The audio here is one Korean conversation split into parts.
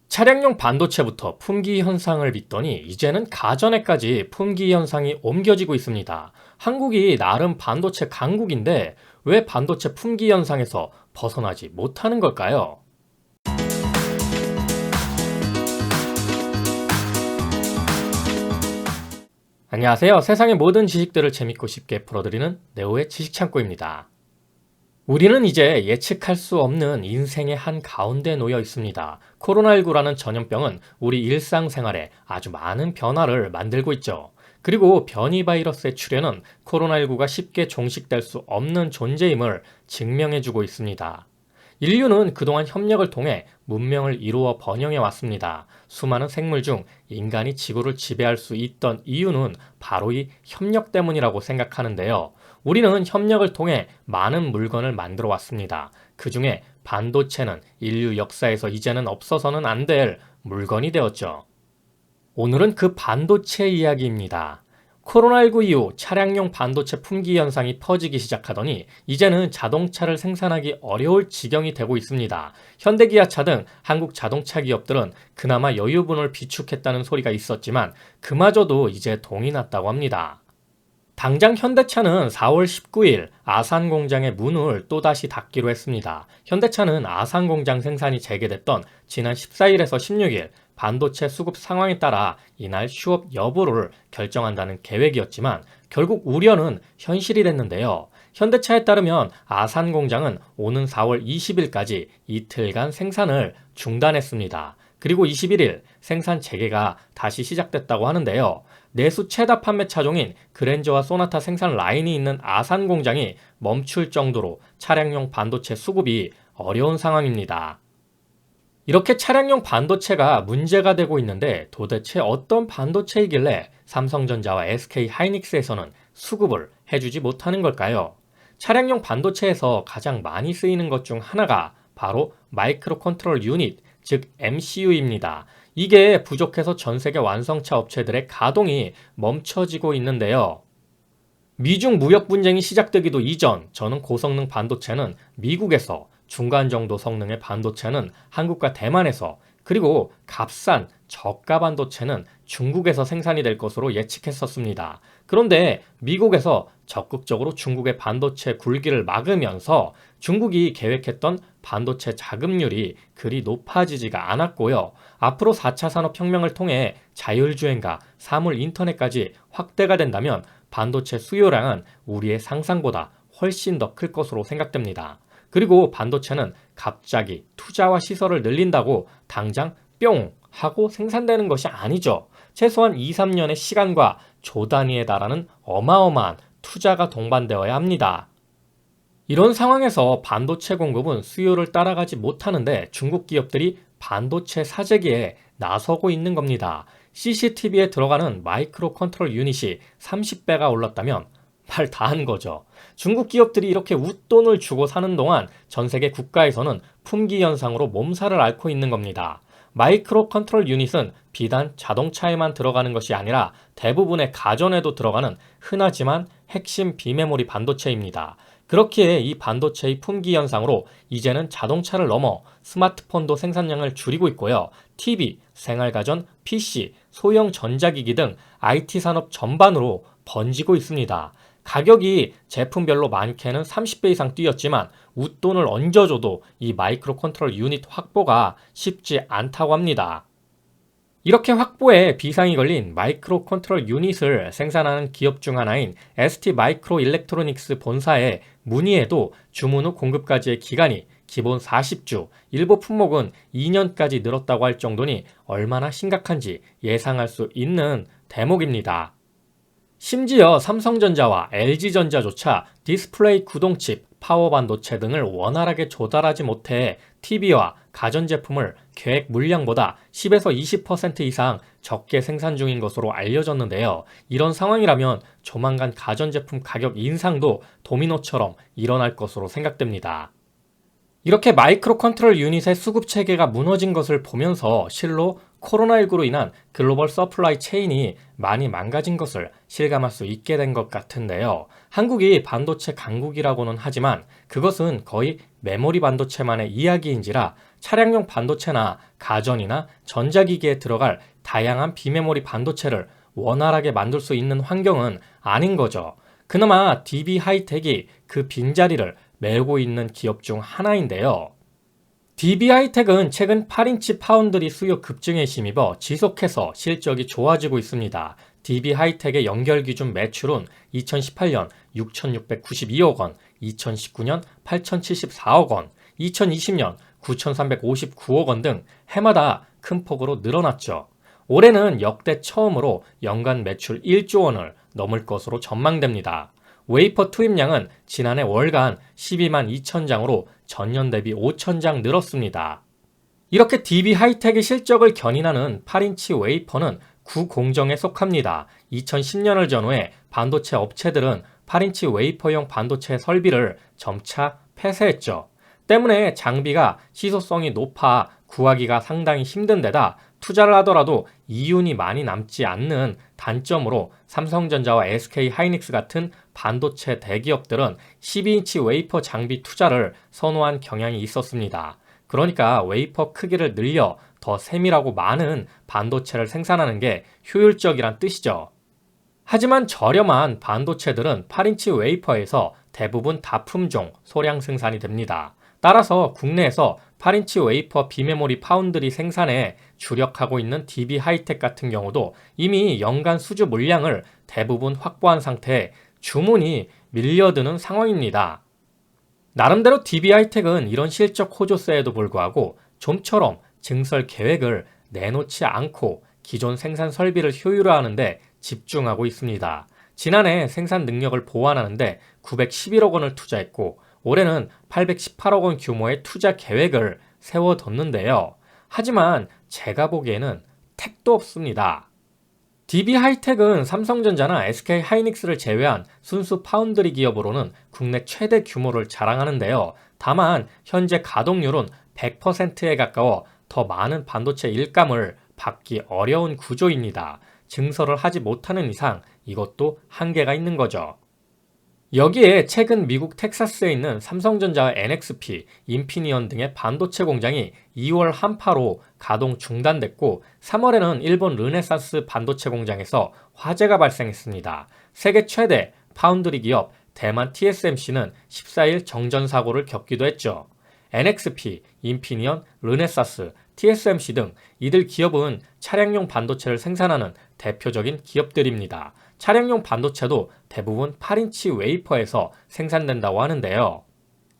차량용 반도체부터 품귀 현상을 빚더니 이제는 가전에까지 품귀 현상이 옮겨지고 있습니다. 한국이 나름 반도체 강국인데 왜 반도체 품귀 현상에서 벗어나지 못하는 걸까요? 안녕하세요. 세상의 모든 지식들을 재밌고 쉽게 풀어드리는 네오의 지식창고입니다. 우리는 이제 예측할 수 없는 인생의 한 가운데 놓여 있습니다. 코로나19라는 전염병은 우리 일상생활에 아주 많은 변화를 만들고 있죠. 그리고 변이 바이러스의 출현은 코로나19가 쉽게 종식될 수 없는 존재임을 증명해주고 있습니다. 인류는 그동안 협력을 통해 문명을 이루어 번영해 왔습니다. 수많은 생물 중 인간이 지구를 지배할 수 있던 이유는 바로 이 협력 때문이라고 생각하는데요. 우리는 협력을 통해 많은 물건을 만들어 왔습니다. 그 중에 반도체는 인류 역사에서 이제는 없어서는 안 될 물건이 되었죠. 오늘은 그 반도체 이야기입니다. 코로나19 이후 차량용 반도체 품귀 현상이 퍼지기 시작하더니 이제는 자동차를 생산하기 어려울 지경이 되고 있습니다. 현대기아차 등 한국 자동차 기업들은 그나마 여유분을 비축했다는 소리가 있었지만 그마저도 이제 동이 났다고 합니다. 당장 현대차는 4월 19일 아산 공장의 문을 또다시 닫기로 했습니다. 현대차는 아산 공장 생산이 재개됐던 지난 14일에서 16일 반도체 수급 상황에 따라 이날 휴업 여부를 결정한다는 계획이었지만 결국 우려는 현실이 됐는데요. 현대차에 따르면 아산 공장은 오는 4월 20일까지 이틀간 생산을 중단했습니다. 그리고 21일 생산 재개가 다시 시작됐다고 하는데요. 내수 최다 판매 차종인 그랜저와 소나타 생산 라인이 있는 아산 공장이 멈출 정도로 차량용 반도체 수급이 어려운 상황입니다. 이렇게 차량용 반도체가 문제가 되고 있는데 도대체 어떤 반도체이길래 삼성전자와 SK 하이닉스에서는 수급을 해주지 못하는 걸까요? 차량용 반도체에서 가장 많이 쓰이는 것 중 하나가 바로 마이크로 컨트롤 유닛, 즉 MCU입니다. 이게 부족해서 전 세계 완성차 업체들의 가동이 멈춰지고 있는데요. 미중 무역 분쟁이 시작되기도 이전 저는 고성능 반도체는 미국에서, 중간 정도 성능의 반도체는 한국과 대만에서, 그리고 값싼 저가 반도체는 중국에서 생산이 될 것으로 예측했었습니다. 그런데 미국에서 적극적으로 중국의 반도체 굴기를 막으면서 중국이 계획했던 반도체 자급률이 그리 높아지지가 않았고요. 앞으로 4차 산업혁명을 통해 자율주행과 사물 인터넷까지 확대가 된다면 반도체 수요량은 우리의 상상보다 훨씬 더 클 것으로 생각됩니다. 그리고 반도체는 갑자기 투자와 시설을 늘린다고 당장 뿅 하고 생산되는 것이 아니죠. 최소한 2, 3년의 시간과 조 단위에 달하는 어마어마한 투자가 동반되어야 합니다. 이런 상황에서 반도체 공급은 수요를 따라가지 못하는데 중국 기업들이 반도체 사재기에 나서고 있는 겁니다. CCTV에 들어가는 마이크로 컨트롤 유닛이 30배가 올랐다면 말 다 한 거죠. 중국 기업들이 이렇게 웃돈을 주고 사는 동안 전 세계 국가에서는 품귀 현상으로 몸살을 앓고 있는 겁니다. 마이크로 컨트롤 유닛은 비단 자동차에만 들어가는 것이 아니라 대부분의 가전에도 들어가는 흔하지만 핵심 비메모리 반도체입니다. 그렇기에 이 반도체의 품귀 현상으로 이제는 자동차를 넘어 스마트폰도 생산량을 줄이고 있고요. TV, 생활가전, PC, 소형 전자기기 등 IT 산업 전반으로 번지고 있습니다. 가격이 제품별로 많게는 30배 이상 뛰었지만 웃돈을 얹어줘도 이 마이크로 컨트롤 유닛 확보가 쉽지 않다고 합니다. 이렇게 확보에 비상이 걸린 마이크로 컨트롤 유닛을 생산하는 기업 중 하나인 ST 마이크로 일렉트로닉스 본사에 문의해도 주문 후 공급까지의 기간이 기본 40주, 일부 품목은 2년까지 늘었다고 할 정도니 얼마나 심각한지 예상할 수 있는 대목입니다. 심지어 삼성전자와 LG전자조차 디스플레이 구동칩, 파워 반도체 등을 원활하게 조달하지 못해 TV와 가전제품을 계획 물량보다 10에서 20% 이상 적게 생산 중인 것으로 알려졌는데요. 이런 상황이라면 조만간 가전제품 가격 인상도 도미노처럼 일어날 것으로 생각됩니다. 이렇게 마이크로 컨트롤 유닛의 수급 체계가 무너진 것을 보면서 실로 코로나19로 인한 글로벌 서플라이 체인이 많이 망가진 것을 실감할 수 있게 된 것 같은데요. 한국이 반도체 강국이라고는 하지만 그것은 거의 메모리 반도체만의 이야기인지라 차량용 반도체나 가전이나 전자기기에 들어갈 다양한 비메모리 반도체를 원활하게 만들 수 있는 환경은 아닌 거죠. 그나마 DB 하이텍이 그 빈자리를 메우고 있는 기업 중 하나인데요. DB 하이텍은 최근 8인치 파운드리 수요 급증에 힘입어 지속해서 실적이 좋아지고 있습니다. DB 하이텍의 연결 기준 매출은 2018년 6,692억 원, 2019년 8,074억 원, 2020년 9,359억 원 등 해마다 큰 폭으로 늘어났죠. 올해는 역대 처음으로 연간 매출 1조 원을 넘을 것으로 전망됩니다. 웨이퍼 투입량은 지난해 월간 12만 2천 장으로 전년 대비 5천 장 늘었습니다. 이렇게 DB 하이텍의 실적을 견인하는 8인치 웨이퍼는 구공정에 속합니다. 2010년을 전후해 반도체 업체들은 8인치 웨이퍼용 반도체 설비를 점차 폐쇄했죠. 때문에 장비가 희소성이 높아 구하기가 상당히 힘든 데다 투자를 하더라도 이윤이 많이 남지 않는 단점으로 삼성전자와 SK 하이닉스 같은 반도체 대기업들은 12인치 웨이퍼 장비 투자를 선호한 경향이 있었습니다. 그러니까 웨이퍼 크기를 늘려 더 세밀하고 많은 반도체를 생산하는 게 효율적이란 뜻이죠. 하지만 저렴한 반도체들은 8인치 웨이퍼에서 대부분 다품종 소량 생산이 됩니다. 따라서 국내에서 8인치 웨이퍼 비메모리 파운드리 생산에 주력하고 있는 DB 하이텍 같은 경우도 이미 연간 수주 물량을 대부분 확보한 상태에 주문이 밀려드는 상황입니다. 나름대로 DB 하이텍은 이런 실적 호조세에도 불구하고 좀처럼 증설 계획을 내놓지 않고 기존 생산 설비를 효율화하는 데 집중하고 있습니다. 지난해 생산 능력을 보완하는데 911억 원을 투자했고 올해는 818억 원 규모의 투자 계획을 세워뒀는데요. 하지만 제가 보기에는 택도 없습니다. DB 하이텍은 삼성전자나 SK 하이닉스를 제외한 순수 파운드리 기업으로는 국내 최대 규모를 자랑하는데요. 다만 현재 가동률은 100%에 가까워 더 많은 반도체 일감을 받기 어려운 구조입니다. 증설을 하지 못하는 이상 이것도 한계가 있는 거죠. 여기에 최근 미국 텍사스에 있는 삼성전자와 NXP, 인피니언 등의 반도체 공장이 2월 한파로 가동 중단됐고 3월에는 일본 르네사스 반도체 공장에서 화재가 발생했습니다. 세계 최대 파운드리 기업 대만 TSMC는 14일 정전사고를 겪기도 했죠. NXP, 인피니언, 르네사스, TSMC 등 이들 기업은 차량용 반도체를 생산하는 대표적인 기업들입니다. 차량용 반도체도 대부분 8인치 웨이퍼에서 생산된다고 하는데요.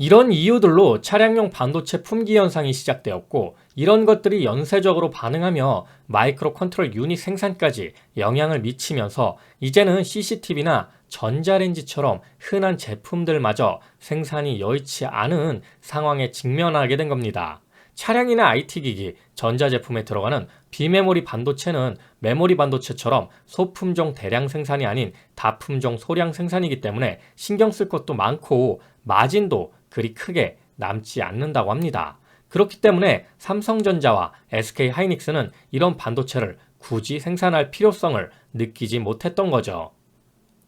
이런 이유들로 차량용 반도체 품귀 현상이 시작되었고 이런 것들이 연쇄적으로 반응하며 마이크로 컨트롤 유닛 생산까지 영향을 미치면서 이제는 CCTV나 전자레인지처럼 흔한 제품들마저 생산이 여의치 않은 상황에 직면하게 된 겁니다. 차량이나 IT기기, 전자제품에 들어가는 비메모리 반도체는 메모리 반도체처럼 소품종 대량 생산이 아닌 다품종 소량 생산이기 때문에 신경 쓸 것도 많고 마진도 그리 크게 남지 않는다고 합니다. 그렇기 때문에 삼성전자와 SK 하이닉스는 이런 반도체를 굳이 생산할 필요성을 느끼지 못했던 거죠.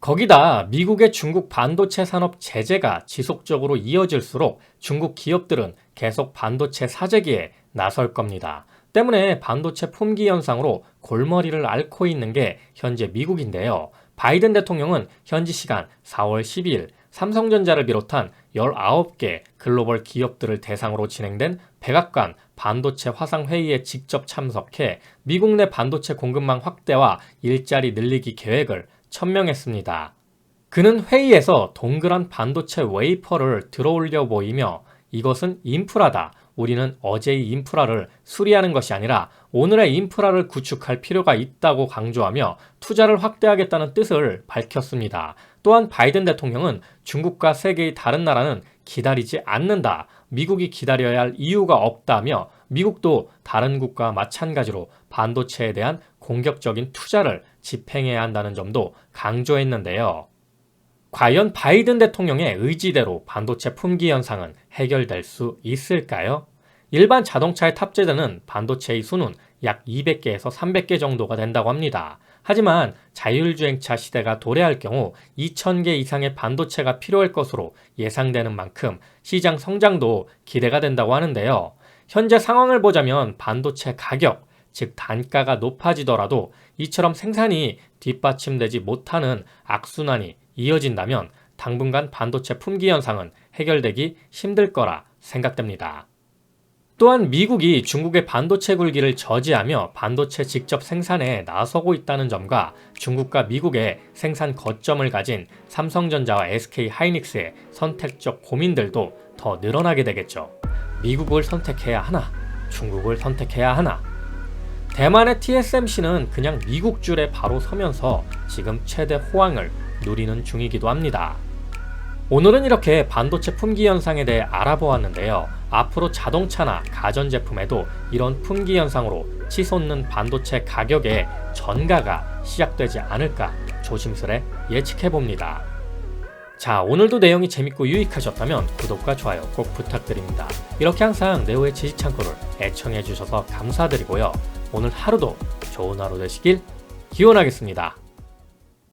거기다 미국의 중국 반도체 산업 제재가 지속적으로 이어질수록 중국 기업들은 계속 반도체 사재기에 나설 겁니다. 때문에 반도체 품귀 현상으로 골머리를 앓고 있는 게 현재 미국인데요. 바이든 대통령은 현지 시간 4월 12일 삼성전자를 비롯한 19개 글로벌 기업들을 대상으로 진행된 백악관 반도체 화상회의에 직접 참석해 미국 내 반도체 공급망 확대와 일자리 늘리기 계획을 천명했습니다. 그는 회의에서 동그란 반도체 웨이퍼를 들어올려 보이며 이것은 인프라다. 우리는 어제의 인프라를 수리하는 것이 아니라 오늘의 인프라를 구축할 필요가 있다고 강조하며 투자를 확대하겠다는 뜻을 밝혔습니다. 또한 바이든 대통령은 중국과 세계의 다른 나라는 기다리지 않는다. 미국이 기다려야 할 이유가 없다며 미국도 다른 국가와 마찬가지로 반도체에 대한 공격적인 투자를 집행해야 한다는 점도 강조했는데요. 과연 바이든 대통령의 의지대로 반도체 품귀 현상은 해결될 수 있을까요? 일반 자동차에 탑재되는 반도체의 수는 약 200개에서 300개 정도가 된다고 합니다. 하지만 자율주행차 시대가 도래할 경우 2,000개 이상의 반도체가 필요할 것으로 예상되는 만큼 시장 성장도 기대가 된다고 하는데요. 현재 상황을 보자면 반도체 가격, 즉 단가가 높아지더라도 이처럼 생산이 뒷받침되지 못하는 악순환이 이어진다면 당분간 반도체 품귀 현상은 해결되기 힘들 거라 생각됩니다. 또한 미국이 중국의 반도체 굴기를 저지하며 반도체 직접 생산에 나서고 있다는 점과 중국과 미국의 생산 거점을 가진 삼성전자와 SK하이닉스의 선택적 고민들도 더 늘어나게 되겠죠. 미국을 선택해야 하나? 중국을 선택해야 하나? 대만의 TSMC는 그냥 미국 줄에 바로 서면서 지금 최대 호황을 누리는 중이기도 합니다. 오늘은 이렇게 반도체 품귀 현상에 대해 알아보았는데요. 앞으로 자동차나 가전제품에도 이런 품귀 현상으로 치솟는 반도체 가격의 전가가 시작되지 않을까 조심스레 예측해봅니다. 자, 오늘도 내용이 재밌고 유익하셨다면 구독과 좋아요 꼭 부탁드립니다. 이렇게 항상 네오의 지식창고를 애청해주셔서 감사드리고요. 오늘 하루도 좋은 하루 되시길 기원하겠습니다.